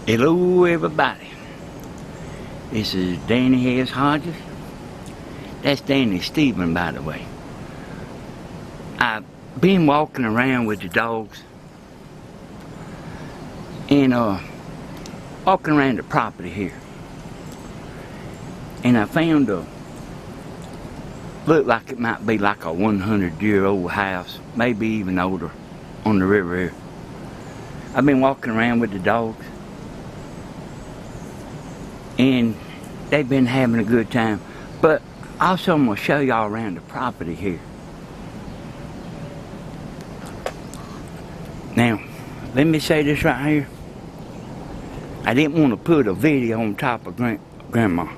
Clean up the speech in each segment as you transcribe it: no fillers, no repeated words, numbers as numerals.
Hello everybody, this is Danny S Hodges. That's Danny Stephen, by the way. I've been walking around with the dogs and walking around the property here, and I found looked like it might be like a 100-year-old house, maybe even older, on the river here. I've been walking around with the dogs and they've been having a good time. But also I'm going to show y'all around the property here. Now, let me say this right here. I didn't want to put a video on top of Grandma.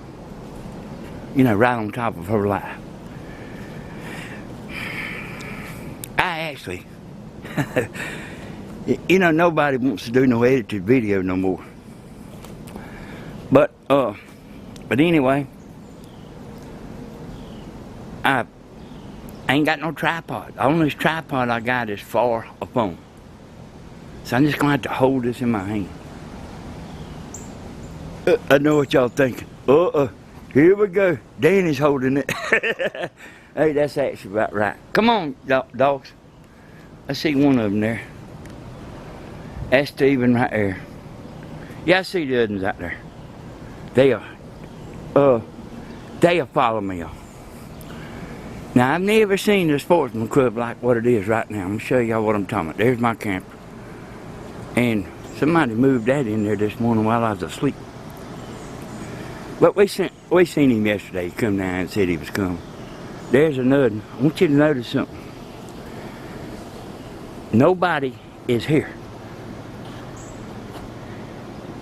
You know, right on top of her life. I actually, you know, nobody wants to do no edited video no more. But anyway, I ain't got no tripod. The only tripod I got is for a phone. So I'm just gonna have to hold this in my hand. I know what y'all thinking. Here we go. Danny's holding it. Hey, that's actually about right. Come on, dogs. I see one of them there. That's Steven right there. Yeah, I see the others out there. They'll follow me on. Now, I've never seen the Sportsman Club like what it is right now. I'm gonna show y'all what I'm talking about. There's my camper. And somebody moved that in there this morning while I was asleep. But we seen him yesterday. He come down and said he was coming. There's another. I want you to notice something. Nobody is here.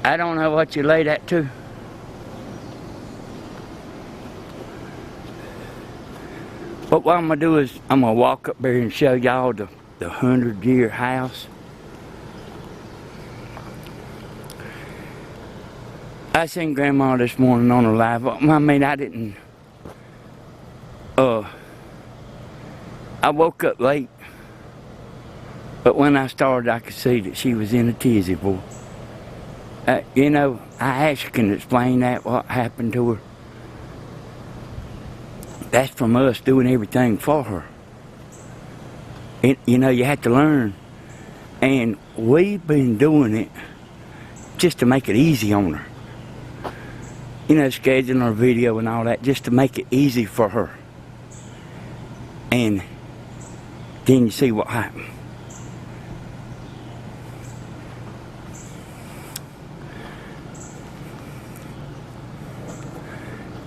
I don't know what you lay that to. But what I'm going to do is I'm going to walk up there and show y'all the 100-year house. I seen Grandma this morning on the live. I mean, I didn't. I woke up late. But when I started, I could see that she was in a tizzy, boy. You know, I actually can explain that, what happened to her. That's from us doing everything for her. You know, you have to learn. And we've been doing it just to make it easy on her. You know, scheduling our video and all that, just to make it easy for her. And then you see what happened.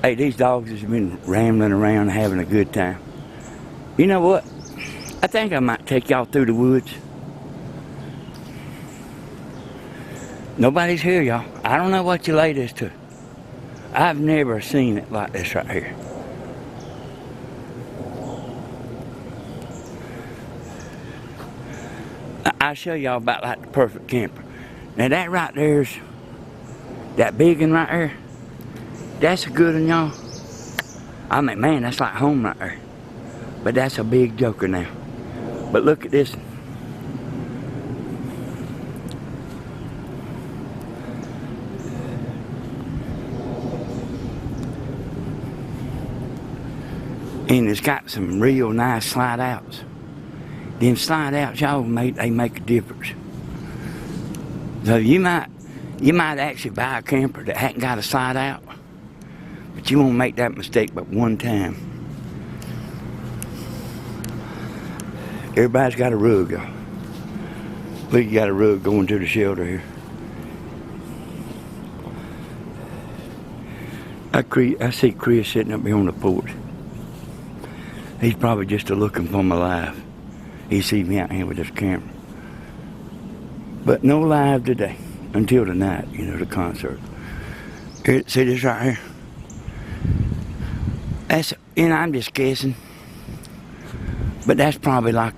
Hey, these dogs have been rambling around having a good time. You know what? I think I might take y'all through the woods. Nobody's here, y'all. I don't know what you lay this to. I've never seen it like this right here. I'll show y'all about like the perfect camper. Now that right there's, that big one right there, that's a good one, y'all. I mean, man, that's like home right there. But that's a big joker now. But look at this one. And it's got some real nice slide outs. Them slide outs, y'all, they make a difference. So you might actually buy a camper that hadn't got a slide out. But you won't make that mistake but one time. Everybody's got a rug, y'all. Look, you got a rug going to the shelter here. I see Chris sitting up here on the porch. He's probably just looking for my live. He sees me out here with this camera. But no live today. Until tonight, you know, the concert. Here, see this right here? That's, you know, I'm just guessing. But that's probably like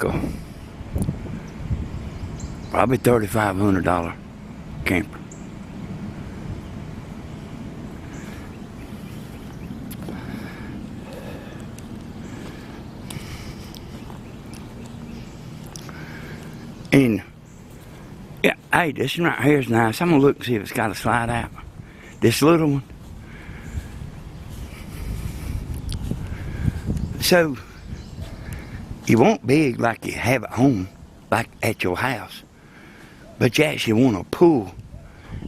probably $3,500 camper. And yeah, Hey, this one right here is nice. I'm gonna look and see if it's got a slide out. This little one. So, you want big like you have at home, like at your house. But you actually want to pull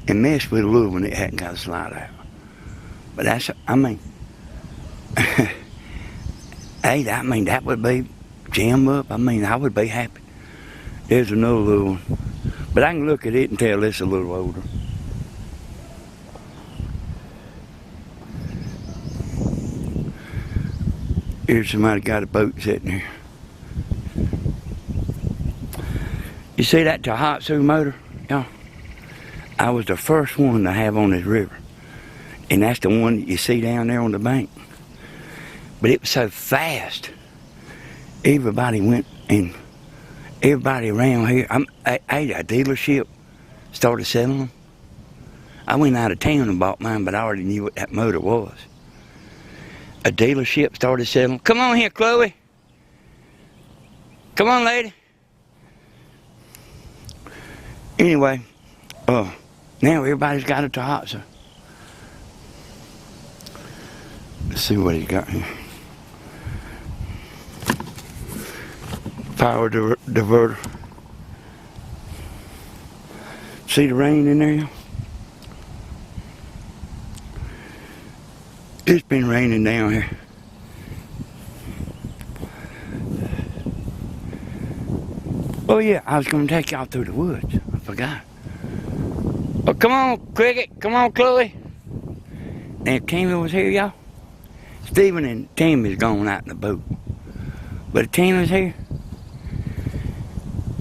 and mess with a little one that hadn't got a slide out. But that's, I mean, hey, that would be jam up. I mean, I would be happy. There's another little one. But I can look at it and tell it's a little older. Here's somebody got a boat sitting there. You see that Tohatsu motor, y'all? I was the first one to have on this river. And that's the one that you see down there on the bank. But it was so fast. Everybody went and everybody around here, a dealership started selling them. I went out of town and bought mine, but I already knew what that motor was. A dealership started selling them. Come on here, Chloe. Come on, lady. Anyway, now everybody's got a Tohatsu. Let's see what he's got here. Power diverter. See the rain in there? It's been raining down here. Oh yeah, I was gonna take y'all through the woods. I forgot. Oh, come on, Cricket. Come on, Chloe. And if Tammy was here, y'all, Stephen and Tammy's gone out in the boat. But if Tammy was here,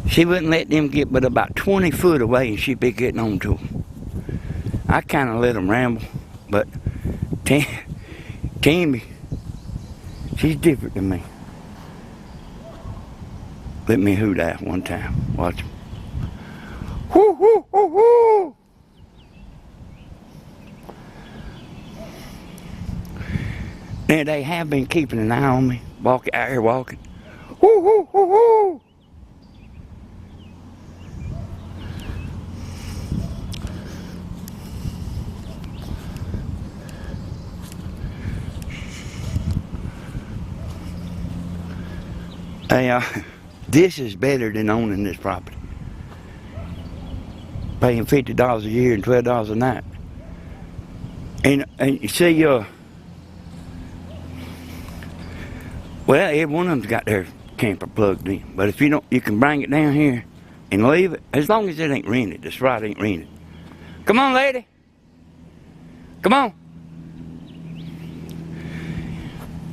she wouldn't let them get but about 20 foot away and she'd be getting on to them. I kind of let them ramble, but Tammy, she's different than me. Let me hoot that one time. Watch him. Whoo, whoo, whoo, whoo. Now they have been keeping an eye on me, out here walking. Whoo, whoo, whoo, whoo. Hey, this is better than owning this property. Paying $50 a year and $12 a night. And you see, well, every one of them's got their camper plugged in. But if you don't, you can bring it down here and leave it, as long as it ain't rented. This rod ain't rented. Come on, lady. Come on.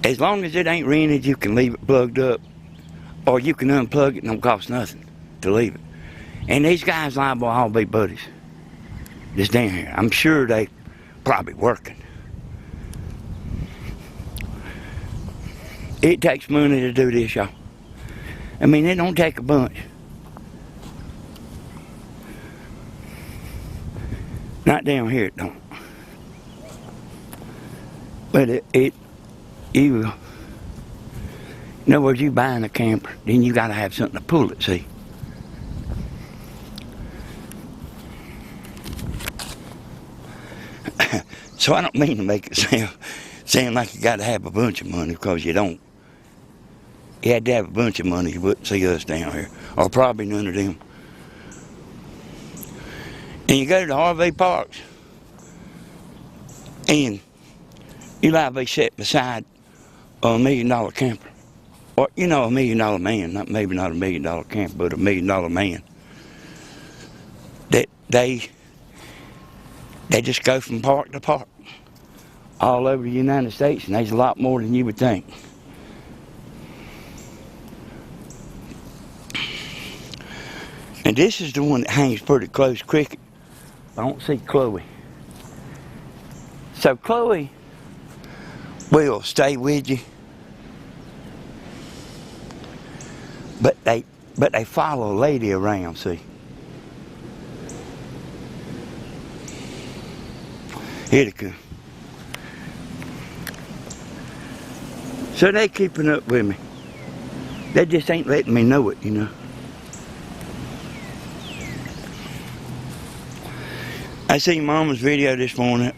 As long as it ain't rented, you can leave it plugged up. Or you can unplug it and don't cost nothing to leave it. And these guys liable to all be buddies. Just down here. I'm sure they probably working. It takes money to do this, y'all. I mean, it don't take a bunch. Not down here, it don't. But you, in other words, you buying a camper, then you gotta have something to pull it, see. So I don't mean to make it sound like you gotta have a bunch of money, because you don't. You had to have a bunch of money, you wouldn't see us down here, or probably none of them. And you go to the RV parks, and you liable to be set beside a $1 million camper. Or, you know, $1 million man, maybe not $1 million camper, but $1 million man. That they just go from park to park all over the United States, and there's a lot more than you would think. And this is the one that hangs pretty close, Cricket. I don't see Chloe. So Chloe will stay with you, but they follow a lady around, see. Here they come. So they keeping up with me. They just ain't letting me know it, you know. I seen Mama's video this morning,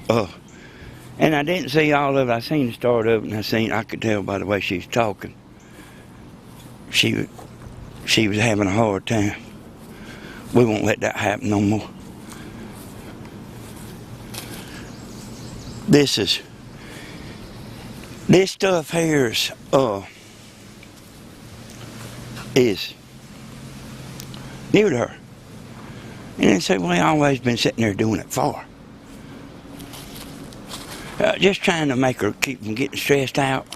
and I didn't see all of it. I seen the start of it, and I could tell by the way she was talking. She was having a hard time. We won't let that happen no more. This stuff here is new to her. And they say, well, I've always been sitting there doing it for her. Just trying to make her keep from getting stressed out.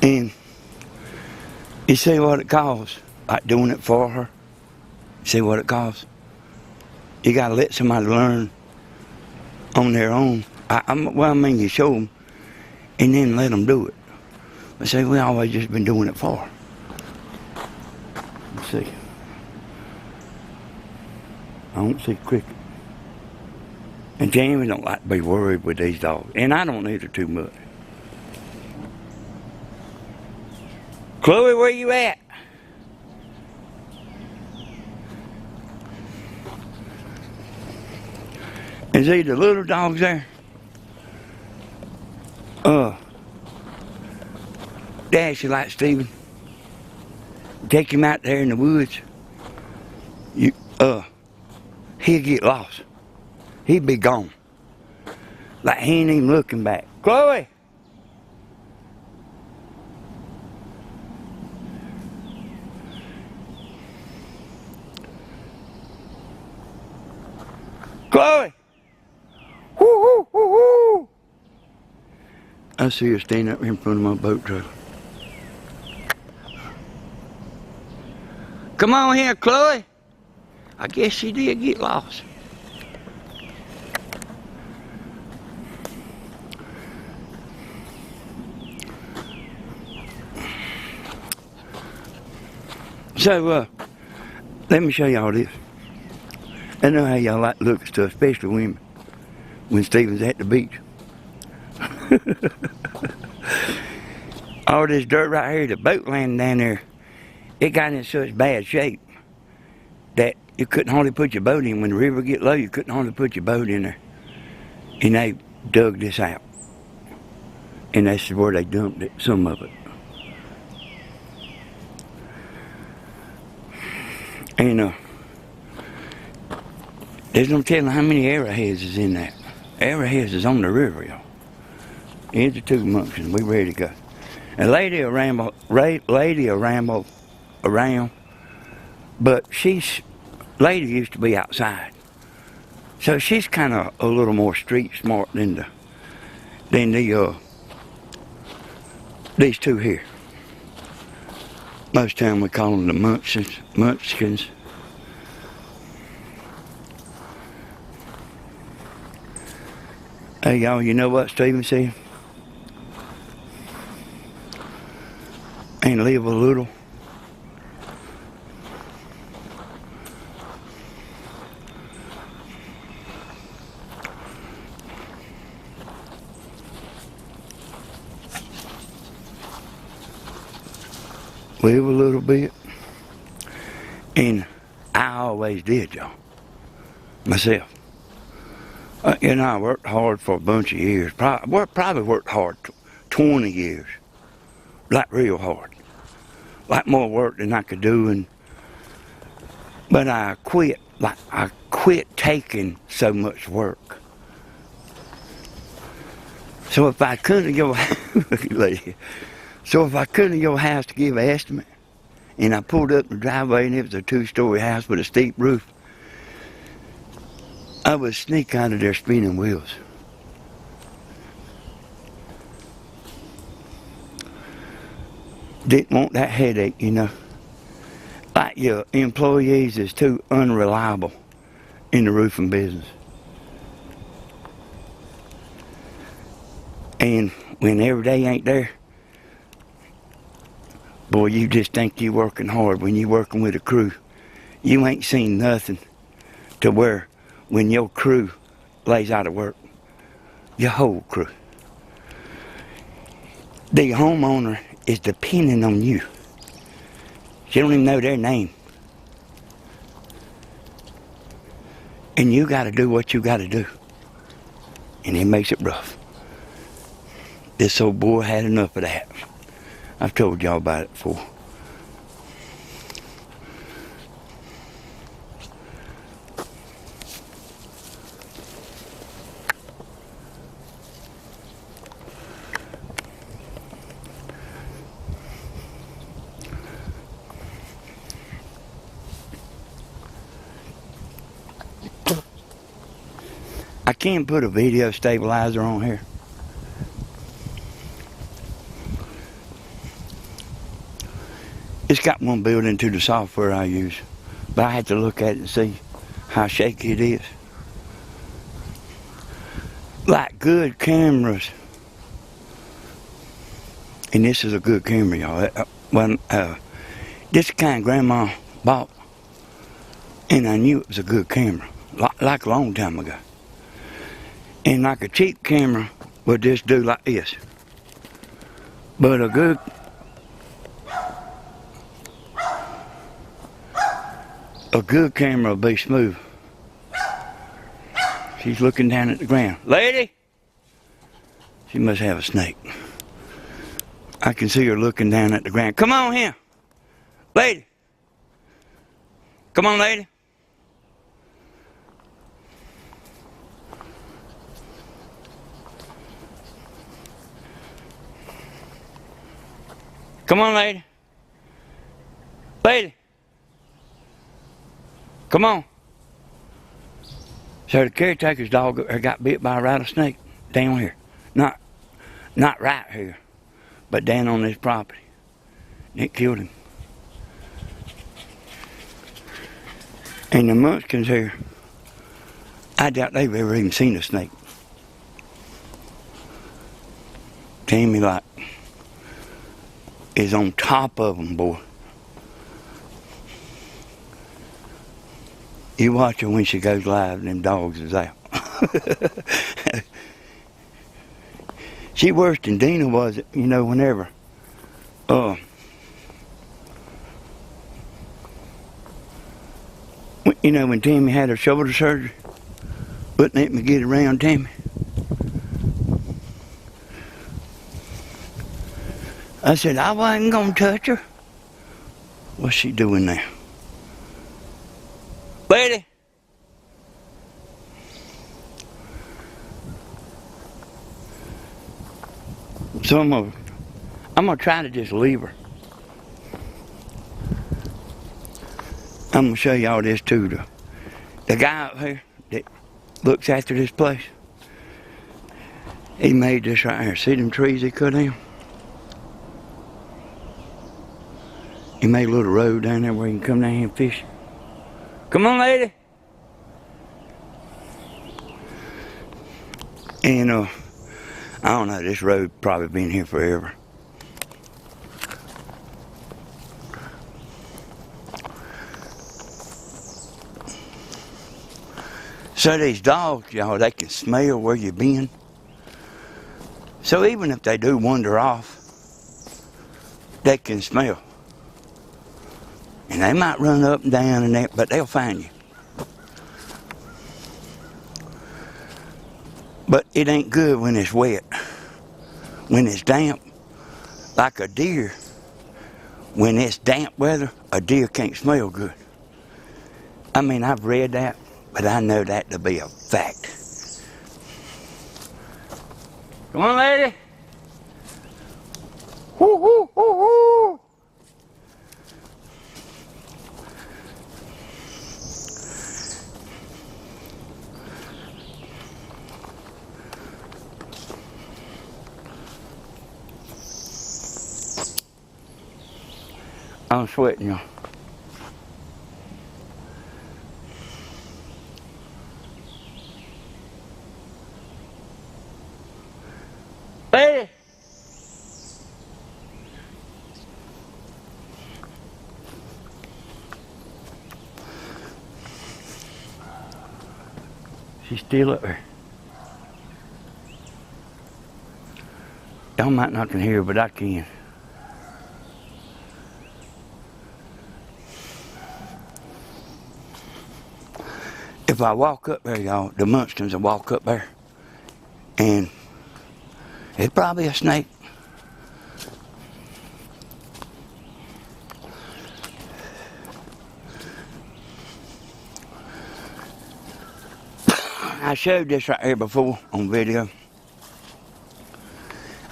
And you see what it costs, like doing it for her. See what it costs. You gotta let somebody learn on their own. You show them and then let them do it. They say, we always just been doing it for her. Let's see. I don't see cricket. And Jamie don't like to be worried with these dogs. And I don't either too much. Chloe, where you at? And see the little dogs there? Dash you like Steven. Take him out there in the woods. He'll get lost. He'd be gone. Like he ain't even looking back. Chloe! Chloe! Woo, woo, woo, woo! I see her standing up in front of my boat trailer. Come on here, Chloe. I guess she did get lost. So, let me show y'all this. I know how y'all like to look at stuff, especially women, when Steven's at the beach. All this dirt right here, the boat landing down there, it got in such bad shape that you couldn't hardly put your boat in. When the river get low, you couldn't hardly put your boat in there. And they dug this out. And that's where they dumped it, some of it. And there's no telling how many arrowheads is in that. Arrowheads is on the river, y'all. Here's the 2 months and we ready to go. And lady will ramble around, but lady used to be outside. So she's kind of a little more street smart than these two here. Most time we call them the munchkins. Hey y'all, you know what Steven said? And live a little. Live a little bit. And I always did, y'all. Myself. I worked hard for a bunch of years. Probably worked hard 20 years. Like real hard. Like more work than I could do. But I quit. I quit taking so much work. So if I couldn't go, so if I couldn't to your house to give an estimate, and I pulled up the driveway and it was a 2-story house with a steep roof, I would sneak out of there spinning wheels. Didn't want that headache, you know. Like your employees is too unreliable in the roofing business. And when every day ain't there, boy, you just think you're working hard. When you're working with a crew, you ain't seen nothing to where when your crew lays out of work, your whole crew, the homeowner is depending on you. You don't even know their name. And you got to do what you got to do. And it makes it rough. This old boy had enough of that. I've told y'all about it before. I can't put a video stabilizer on here. It's got one built into the software I use, but I had to look at it and see how shaky it is. Like good cameras, and this is a good camera, y'all. This is the kind Grandma bought, and I knew it was a good camera, like a long time ago. And like a cheap camera would just do like this. But a good camera will be smooth. She's looking down at the ground. Lady! She must have a snake. I can see her looking down at the ground. Come on here! Lady! Come on, lady! Come on, lady. Lady. Come on. So the caretaker's dog got bit by a rattlesnake down here. Not right here, but down on this property. It killed him. And the munchkins here, I doubt they've ever even seen a snake. Tammy is on top of them, boy. You watch her when she goes live and them dogs is out. She worse than Dina was, whenever. When Tammy had her shoulder surgery, wouldn't let me get around Tammy. I said, I wasn't going to touch her. What's she doing now? Lady! So I'm gonna try to just leave her. I'm gonna show y'all this too. The guy up here that looks after this place, he made this right here. See them trees he cut down? He made a little road down there where you can come down here and fish. Come on, lady. And I don't know, this road probably been here forever. So these dogs, y'all, they can smell where you've been. So even if they do wander off, they can smell. And they might run up and down and that, but they'll find you. But it ain't good when it's wet. When it's damp, like a deer, when it's damp weather, a deer can't smell good. I mean, I've read that, but I know that to be a fact. Come on, lady. Woo, woo, woo, woo. I'm sweating, y'all. Lady! She's still up there. Y'all might not can hear her, but I can. If if I walk up there, y'all, the munchkins will walk up there, and it's probably a snake. I showed this right here before on video.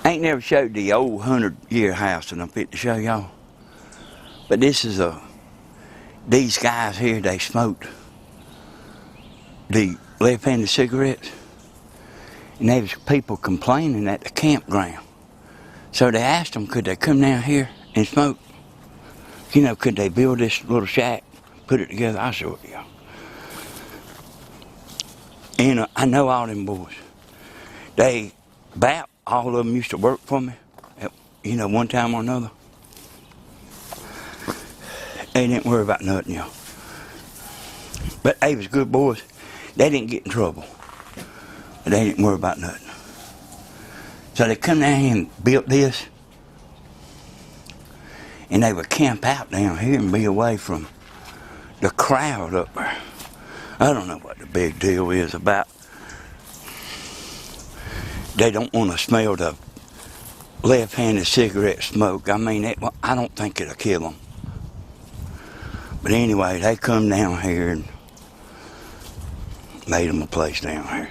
I ain't never showed the old 100-year house that I'm fit to show y'all. But this is these guys here, they smoked the left-handed cigarettes. And there was people complaining at the campground. So they asked them, could they come down here and smoke? You know, could they build this little shack, put it together? I said, yeah. And I know all them boys. About all of them used to work for me, you know, one time or another. They didn't worry about nothing, y'all. But they was good boys. They didn't get in trouble. But they didn't worry about nothing. So they come down here and built this. And they would camp out down here and be away from the crowd up there. I don't know what the big deal is about. They don't want to smell the left-handed cigarette smoke. I mean, I don't think it'll kill them. But anyway, they come down here and made them a place down here.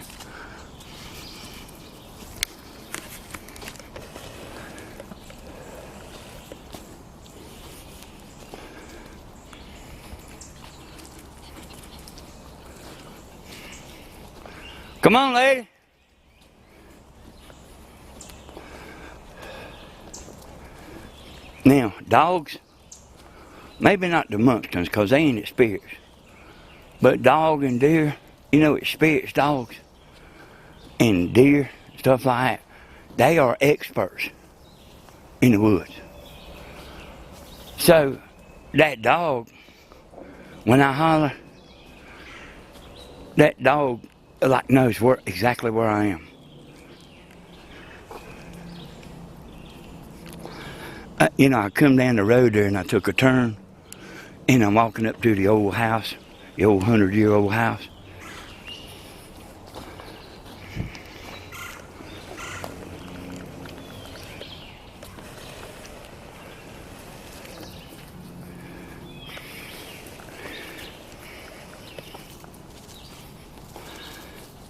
Come on, lady. Now, dogs, maybe not the munchkins, because they ain't experienced. But dog and deer, you know, experienced dogs and deer, stuff like that, they are experts in the woods. So, that dog, when I holler, that dog like knows exactly where I am. You know, I come down the road there and I took a turn, and I'm walking up to the old house, the old 100-year-old house.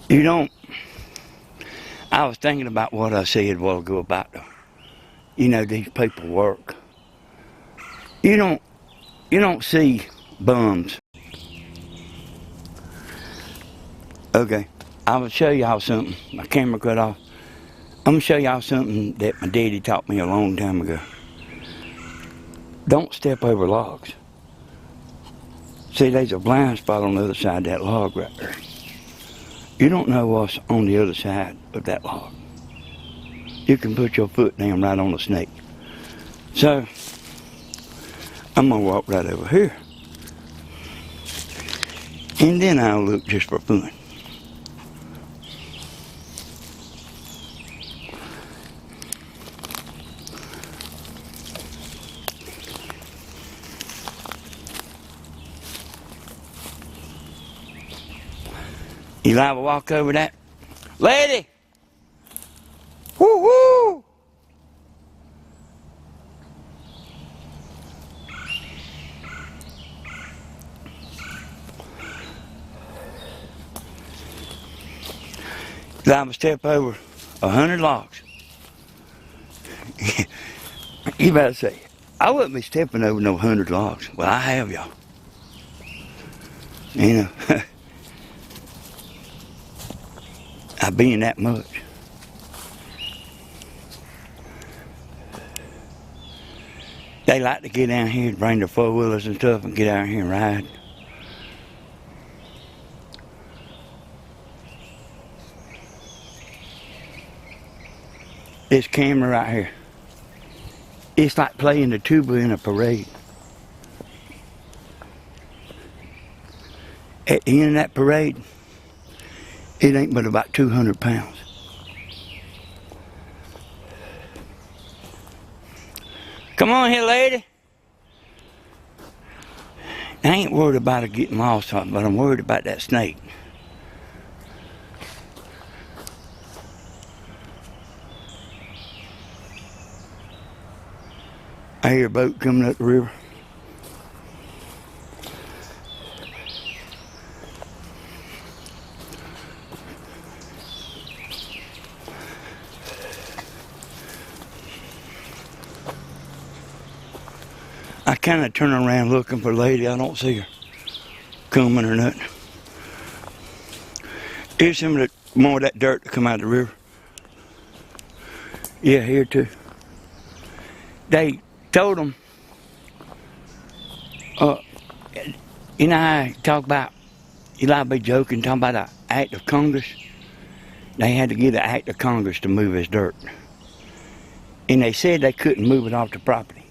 You don't, I was thinking about what I said a while ago about you know, these people work. You don't see bums. Okay, I will show y'all something. My camera cut off. I'm gonna show y'all something that my daddy taught me a long time ago. Don't step over logs. See, there's a blind spot on the other side of that log right there. You don't know what's on the other side of that log. You can put your foot down right on the snake. So, I'm gonna walk right over here. And then I'll look just for fun. You liable to walk over that? Lady! Woo-hoo! Liable to step over 100 logs. You better say, I wouldn't be stepping over no 100 logs. Well, I have, y'all. You know, I've been that much. They like to get down here and bring their four-wheelers and stuff and get out here and ride. This camera right here, it's like playing the tuba in a parade. At the end of that parade, it ain't but about 200 pounds. Come on here, lady. I ain't worried about it getting lost, but I'm worried about that snake. I hear a boat coming up the river. I kind of turn around looking for a lady. I don't see her coming or nothing. Here's some of the more of that dirt to come out of the river. Yeah, here too. They told them, you know how I talk about, you like to be joking, talking about an act of Congress? They had to get an act of Congress to move this dirt. And they said they couldn't move it off the property.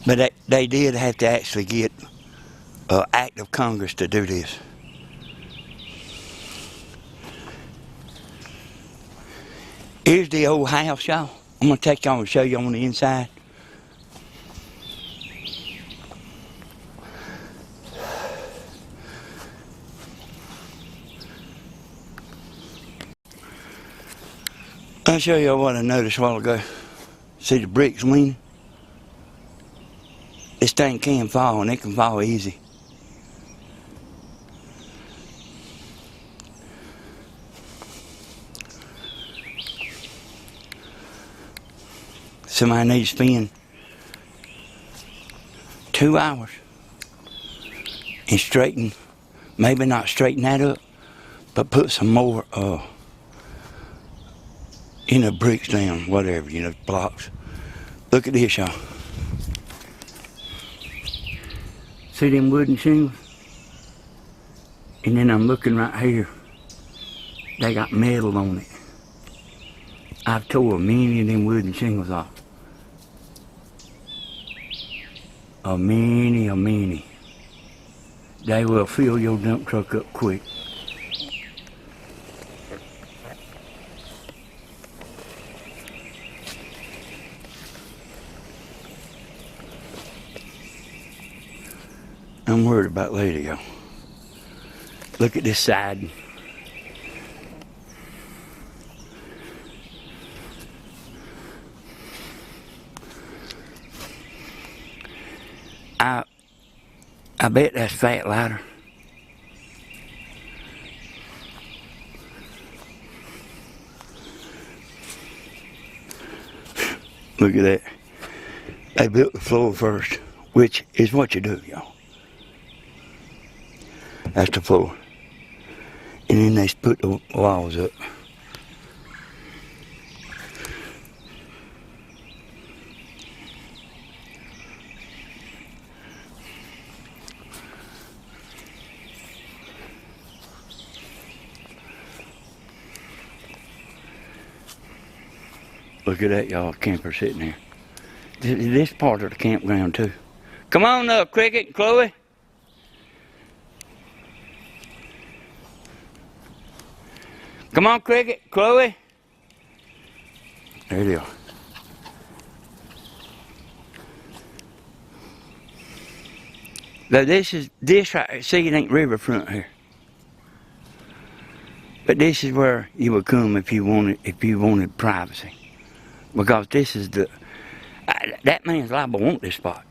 But they did have to actually get an act of Congress to do this. Here's the old house, y'all. I'm gonna take y'all and show you on the inside. I'll show you what I noticed a while ago. See the bricks leaning? This thing can fall, and it can fall easy. Somebody needs to spend 2 hours and straighten, maybe not straighten that up, but put some more bricks down, whatever, blocks. Look at this, y'all. See them wooden shingles? And then I'm looking right here. They got metal on it. I've tore many of them wooden shingles off. A many. They will fill your dump truck up quick. I'm worried about later, y'all. Look at this side. I bet that's fat ladder. Look at that. They built the floor first, which is what you do, y'all. That's the floor. And then they put the walls up. Look at that, y'all, camper sitting there. This part of the campground too. Come on up, Cricket, Chloe. Come on, Cricket, Chloe. There they are. Now this right, see, it ain't riverfront here. But this is where you would come if you wanted privacy. Because this is that man's liable to want this spot.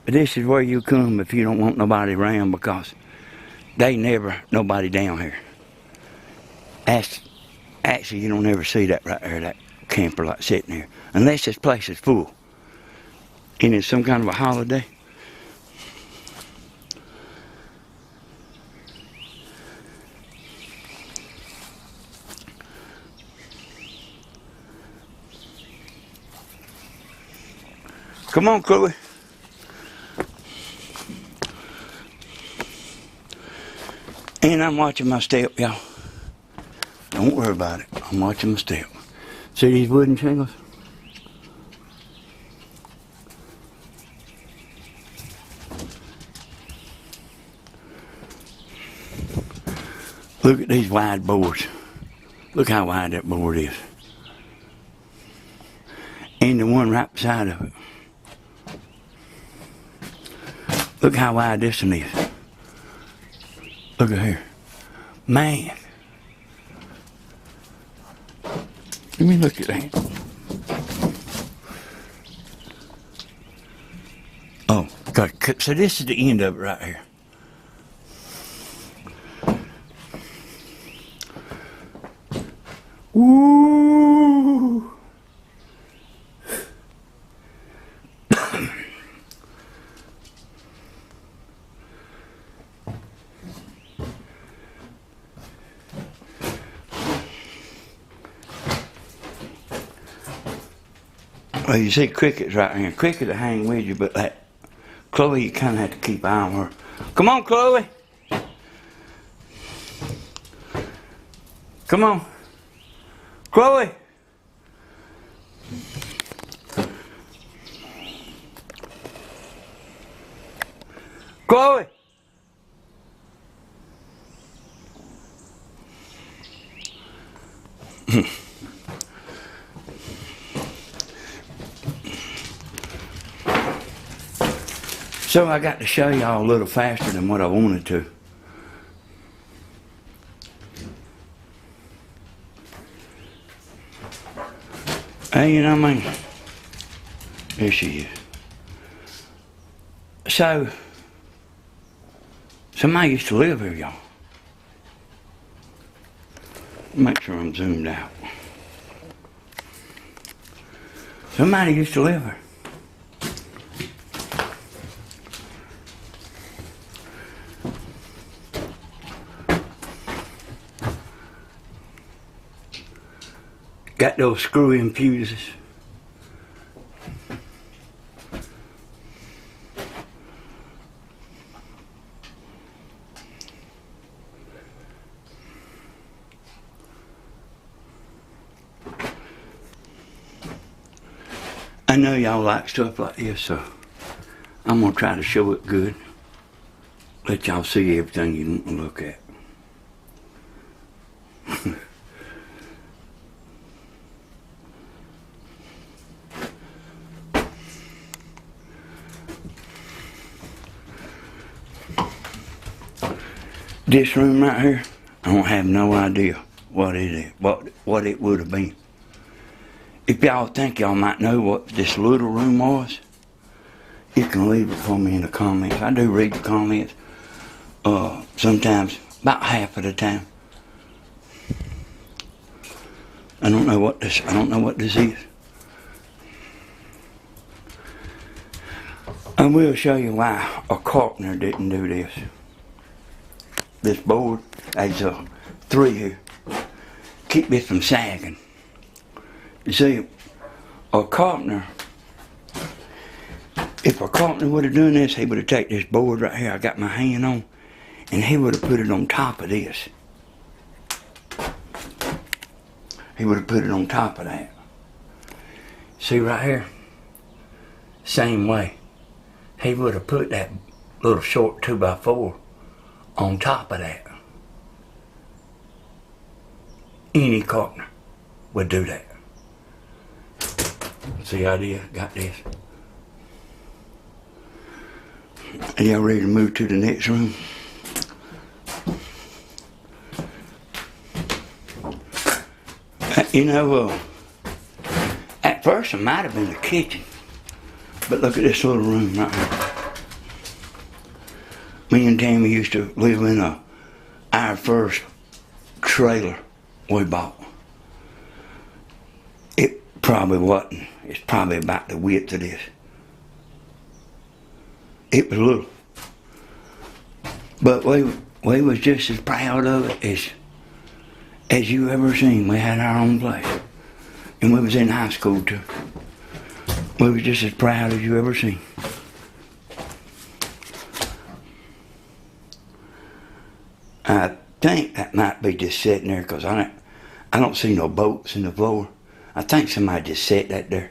But this is where you come if you don't want nobody around, because they never nobody down here. Actually, you don't ever see that right there, that camper like sitting there, unless this place is full and it's some kind of a holiday. Come on, Chloe. And I'm watching my step, y'all. Don't worry about it. I'm watching my step. See these wooden shingles? Look at these wide boards. Look how wide that board is. And the one right beside of it. Look how wide this one is. Look at here. Man. Let me look at that. Oh, God. So this is the end of it right here. Woo! Well, you see crickets right here. Crickets will hang with you, but that Chloe, you kind of have to keep an eye on her. Come on, Chloe. Come on. Chloe. Chloe. So I got to show y'all a little faster than what I wanted to. Hey, you know what I mean? There she is. So, somebody used to live here, y'all. Make sure I'm zoomed out. Somebody used to live here. Got those screw-in fuses. I know y'all like stuff like this, so I'm gonna try to show it good. Let y'all see everything you want to look at. This room right here, I don't have no idea what it is, what it would have been. If y'all think y'all might know what this little room was, you can leave it for me in the comments. I do read the comments, sometimes, about half of the time. I don't know what this is. I will show you why a carpenter didn't do this. This board, there's 3 here. Keep this from sagging. You see, a carpenter, if a carpenter would have done this, he would have taken this board right here I got my hand on, and he would have put it on top of this. He would have put it on top of that. See right here? Same way. He would have put that little short 2x4 on top of that. Any carpenter would do that. See the idea? Got this. Are y'all ready to move to the next room? You know, at first it might have been the kitchen, but look at this little room right here. Me and Tammy used to live in our first trailer we bought. It probably wasn't. It's probably about the width of this. It was little. But we was just as proud of it as you ever seen. We had our own place. And we was in high school too. We was just as proud as you ever seen. I think that might be just sitting there because I don't see no bolts in the floor. I think somebody just set that there.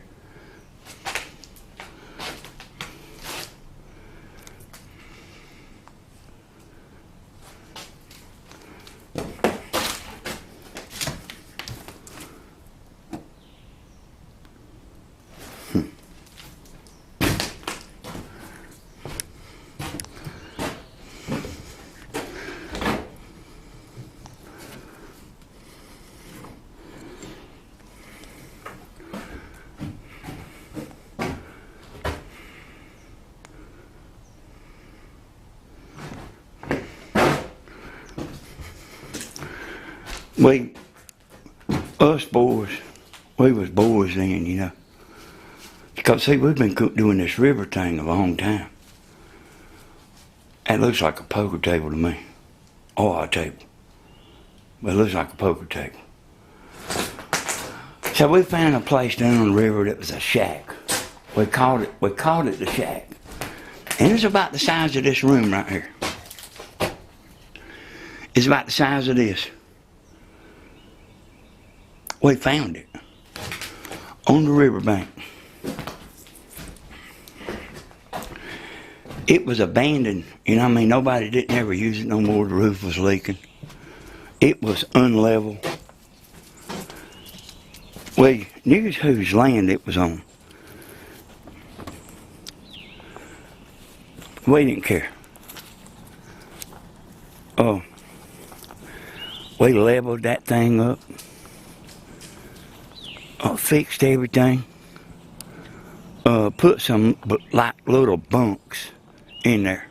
Us boys, we was boys then, you know. Because, see, we've been doing this river thing a long time. It looks like a poker table to me. Or a table. But it looks like a poker table. So we found a place down on the river that was a shack. We called it the shack. And it's about the size of this room right here. It's about the size of this. We found it on the riverbank. It was abandoned, you know what I mean? Nobody didn't ever use it no more. The roof was leaking. It was unlevel. We knew whose land it was on. We didn't care. We leveled that thing up. Fixed everything. Put some like little bunks in there.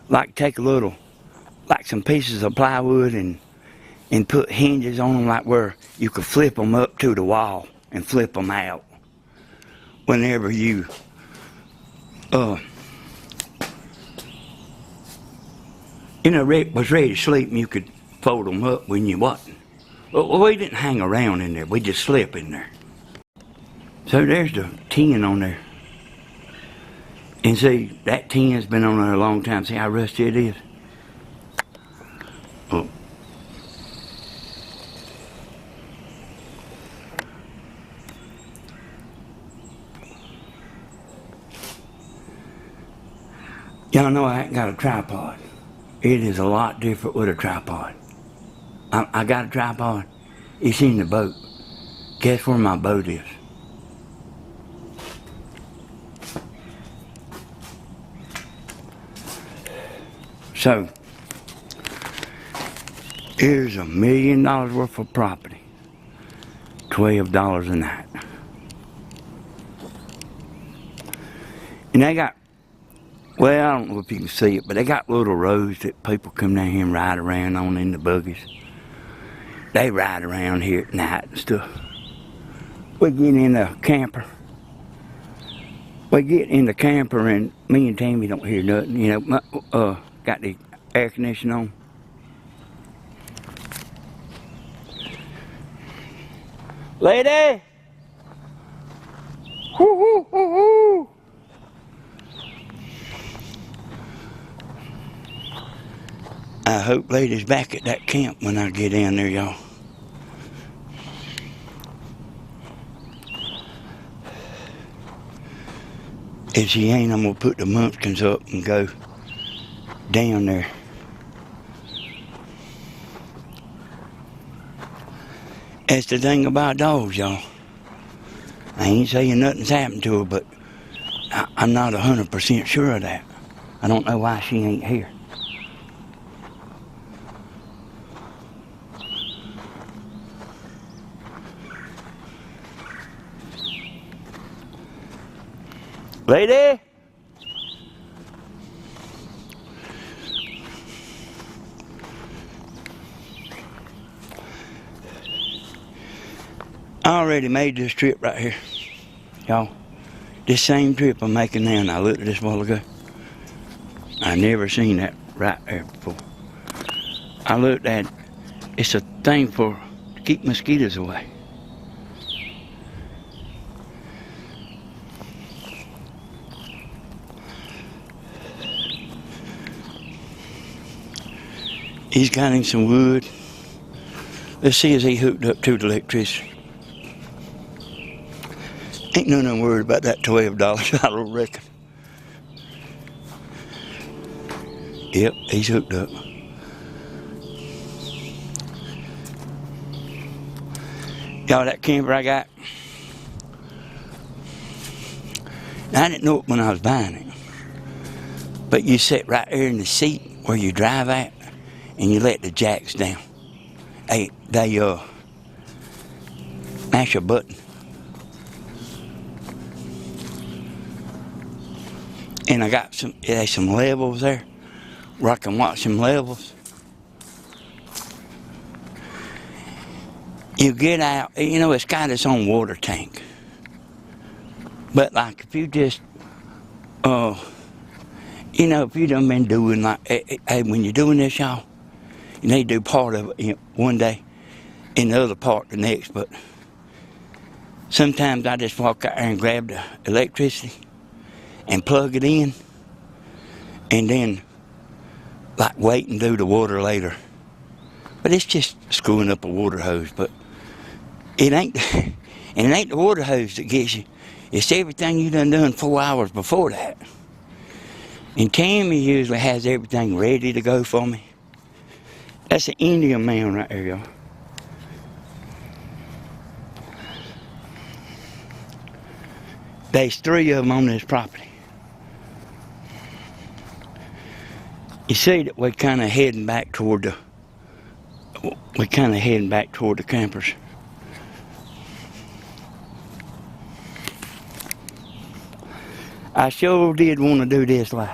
Like take like some pieces of plywood and put hinges on them, like where you could flip them up to the wall and flip them out. Whenever you was ready to sleep, and you could fold them up when you wasn't. Well, we didn't hang around in there. We just slept in there. So there's the tin on there. And see, that tin's been on there a long time. See how rusty it is? Oh. Y'all know I ain't got a tripod. It is a lot different with a tripod. I got a tripod. It's in the boat. Guess where my boat is? So, here's $1 million worth of property. $12 a night. And they got, well, I don't know if you can see it, but they got little roads that people come down here and ride around on in the buggies. They ride around here at night and stuff. We get in the camper. And me and Tammy don't hear nothing. You know, got the air conditioning on. Lady! Woo hoo hoo hoo! I hope Lady's back at that camp when I get down there, y'all. If she ain't, I'm gonna put the munchkins up and go down there. That's the thing about dogs, y'all. I ain't saying nothing's happened to her, but I'm not 100% sure of that. I don't know why she ain't here. Lady? I already made this trip right here, y'all. This same trip I'm making now, and I looked at this a while ago. I never seen that right there before. I looked at it. It's a thing to keep mosquitoes away. He's got him some wood. Let's see, is he hooked up to the electricity? Ain't none of them worried about that $12, I don't reckon. Yep, he's hooked up. Y'all, that camper I got, now, I didn't know it when I was buying it, but you sit right there in the seat where you drive at, and you let the jacks down. They mash a button. And I got there's some levels there where I can watch some levels. you get out, you know, it's got its own water tank. But like if you just, you know, if you done been doing like, hey, when you're doing this, y'all, you need to do part of it one day and the other part the next. But sometimes I just walk out there and grab the electricity and plug it in and then like wait and do the water later. But it's just screwing up a water hose. But it ain't, and it ain't the water hose that gets you. It's everything you done 4 hours before that. And Tammy usually has everything ready to go for me. That's an Indian man right there, y'all. There's 3 of them on this property. You see that we're kind of heading back toward the campers. I sure did want to do this live.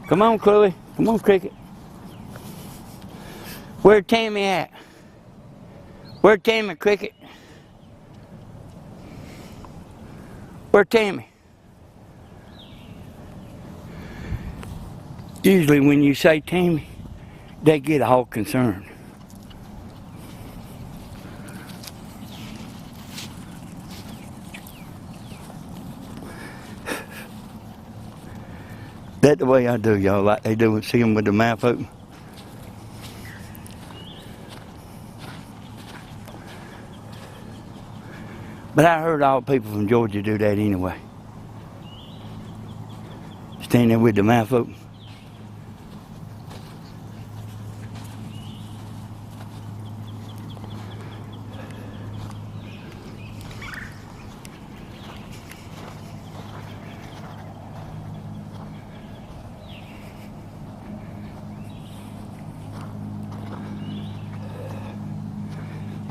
Come on, Chloe. Come on, Cricket. Where's Tammy at? Where's Tammy, Cricket? Where's Tammy? Usually when you say Tammy, they get all concerned. That's the way I do, y'all, like they do see them with the mouth open. But I heard all people from Georgia do that anyway. Stand there with the mouth open.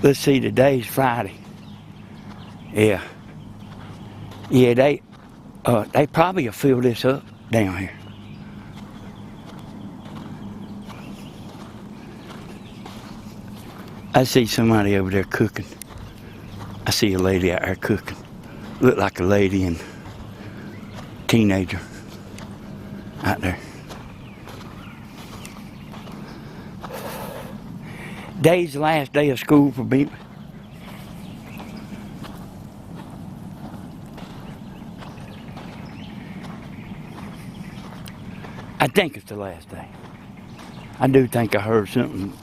Let's see, today's Friday. Yeah, they probably will fill this up down here. I see somebody over there cooking. I see a lady out there cooking. Look like a lady and teenager out there. Today's the last day of school for people. I think it's the last day. I do think I heard something.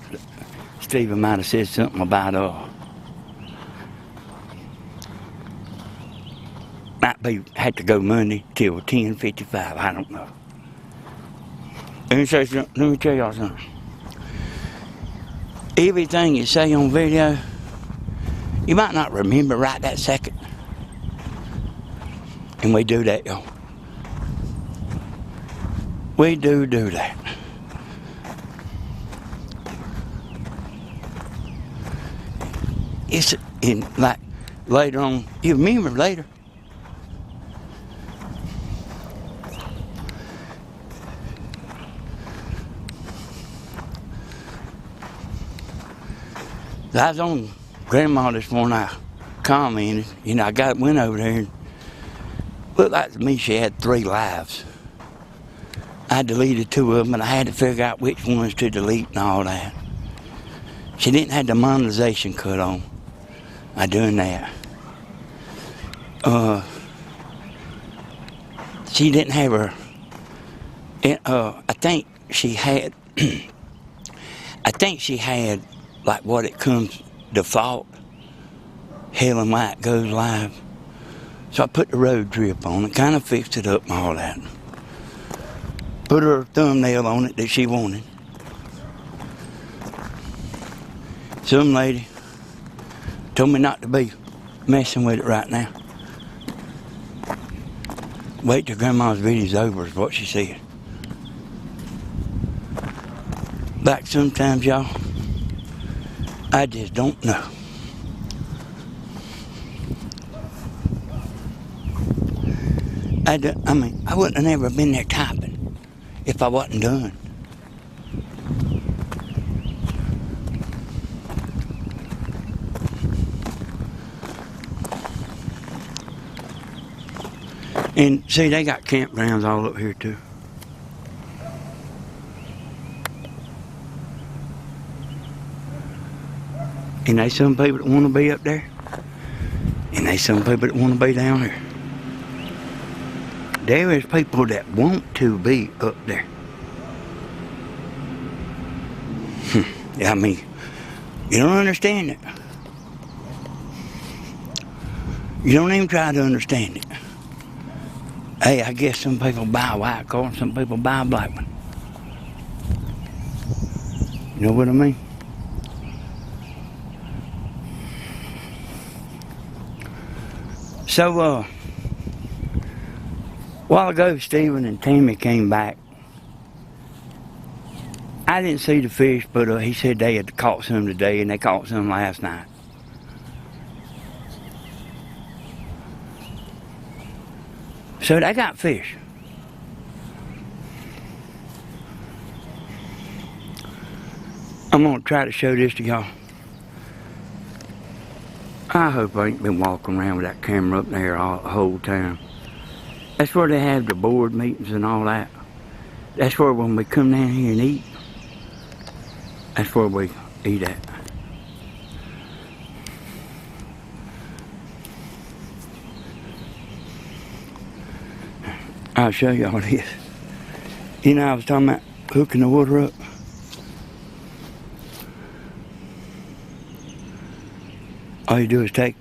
Stephen might have said something about might be had to go Monday till 10:55. I don't know. Let me tell y'all something. Everything you say on video, you might not remember right that second. And we do that, y'all. We do that. It's in like later on, you remember later. I was on Grandma this morning, I commented, I went over there and looked like to me she had 3 lives. I deleted 2 of them and I had to figure out which ones to delete and all that. She didn't have the monetization cut on. I doing that. She didn't have her, I think she had like what it comes default, Helen White goes live. So I put the road trip on it, kind of fixed it up and all that. Put her thumbnail on it that she wanted. Some lady told me not to be messing with it right now. Wait till Grandma's video's over is what she said. Like sometimes, y'all, I just don't know. I wouldn't have never been there typing if I wasn't done. And see, they got campgrounds all up here too. And there's some people that want to be up there. And there's some people that want to be down here. There is people that want to be up there. I mean, you don't understand it. You don't even try to understand it. Hey, I guess some people buy a white car and some people buy a black one. You know what I mean? So, a while ago, Stephen and Tammy came back. I didn't see the fish, but he said they had caught some today, and they caught some last night. So they got fish. I'm going to try to show this to y'all. I hope I ain't been walking around with that camera up there all the whole time. That's where they have the board meetings and all that. That's where when we come down here and eat, that's where we eat at. I'll show y'all this. You know, I was talking about hooking the water up. All you do is take,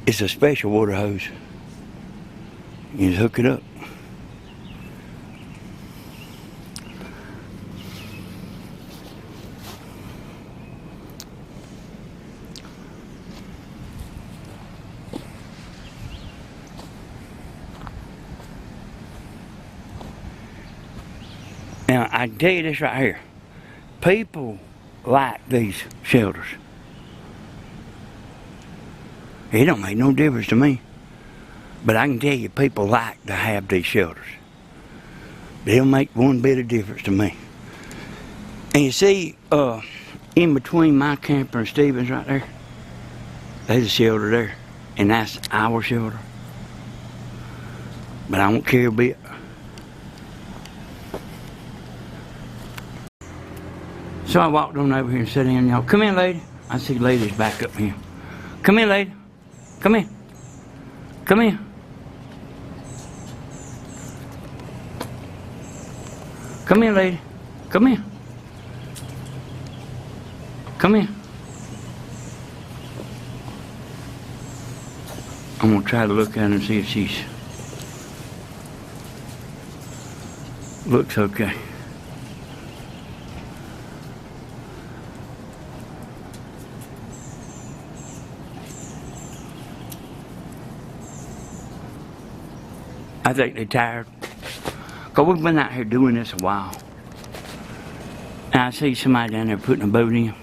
it's a special water hose. You just hook it up. Now, I can tell you this right here. People like these shelters. It don't make no difference to me. But I can tell you, people like to have these shelters. They don't make one bit of difference to me. And you see, in between my camper and Stephen's right there, there's a shelter there. And that's our shelter. But I don't care a bit. So I walked on over here and sat down, y'all. Come in, lady. I see ladies back up here. Come in, lady. Come in. Come in. Come in, lady. Come in. Come in. I'm going to try to look at her and see if she's... looks okay. I think they're tired. Because we've been out here doing this a while. And I see somebody down there putting a boat in.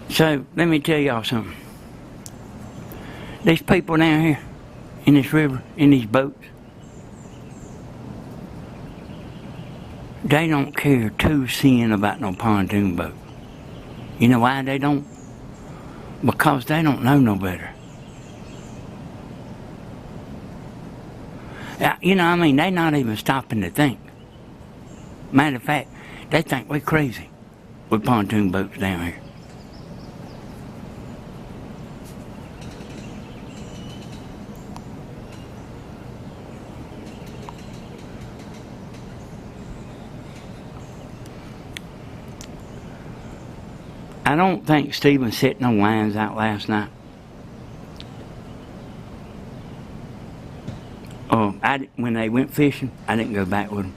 So, let me tell y'all something. These people down here in this river, in these boats, they don't care 2 cents about no pontoon boat. You know why they don't? Because they don't know no better. You know, I mean, they're not even stopping to think. Matter of fact, they think we're crazy with pontoon boats down here. I don't think Stephen set no lines out last night. When they went fishing, I didn't go back with them.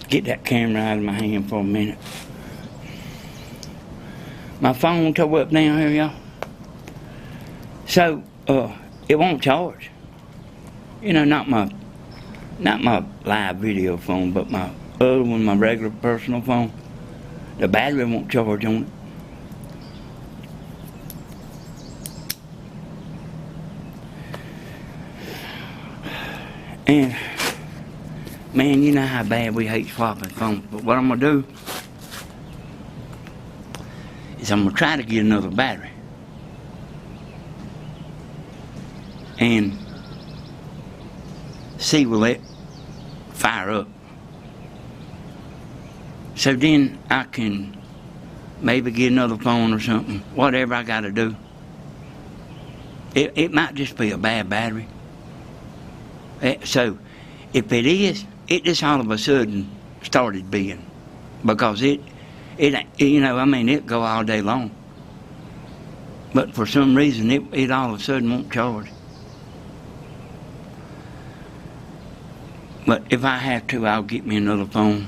Get that camera out of my hand for a minute. My phone tore up down here, y'all. So, it won't charge. You know, not my live video phone, but my other one, my regular personal phone. The battery won't charge on it. And, man, you know how bad we hate swapping phones. But what I'm going to do is I'm gonna try to get another battery and see will it fire up. So then I can maybe get another phone or something, whatever I gotta do. It might just be a bad battery. So if it is, it just all of a sudden started being, because it you know, I mean, it go all day long, but for some reason it all of a sudden won't charge. But if I have to, I'll get me another phone,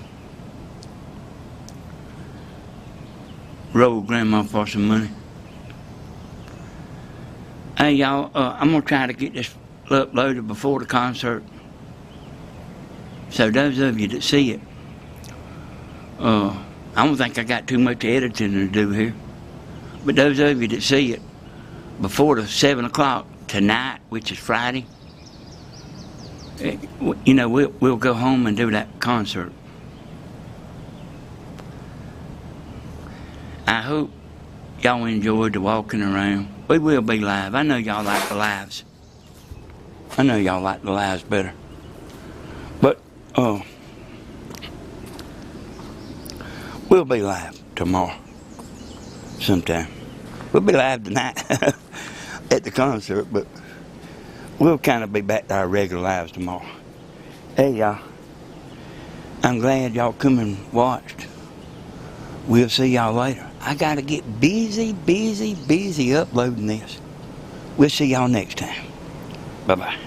roll Grandma for some money. Hey y'all, I'm gonna try to get this uploaded before the concert. So those of you that see it, I don't think I got too much editing to do here. But those of you that see it before the 7 o'clock tonight, which is Friday, you know, we'll go home and do that concert. I hope y'all enjoyed the walking around. We will be live. I know y'all like the lives. I know y'all like the lives better. But we'll be live tomorrow sometime. We'll be live tonight at the concert, but we'll kind of be back to our regular lives tomorrow. Hey y'all, I'm glad y'all come and watched. We'll see y'all later. I gotta get busy uploading this. We'll see y'all next time. Bye-bye.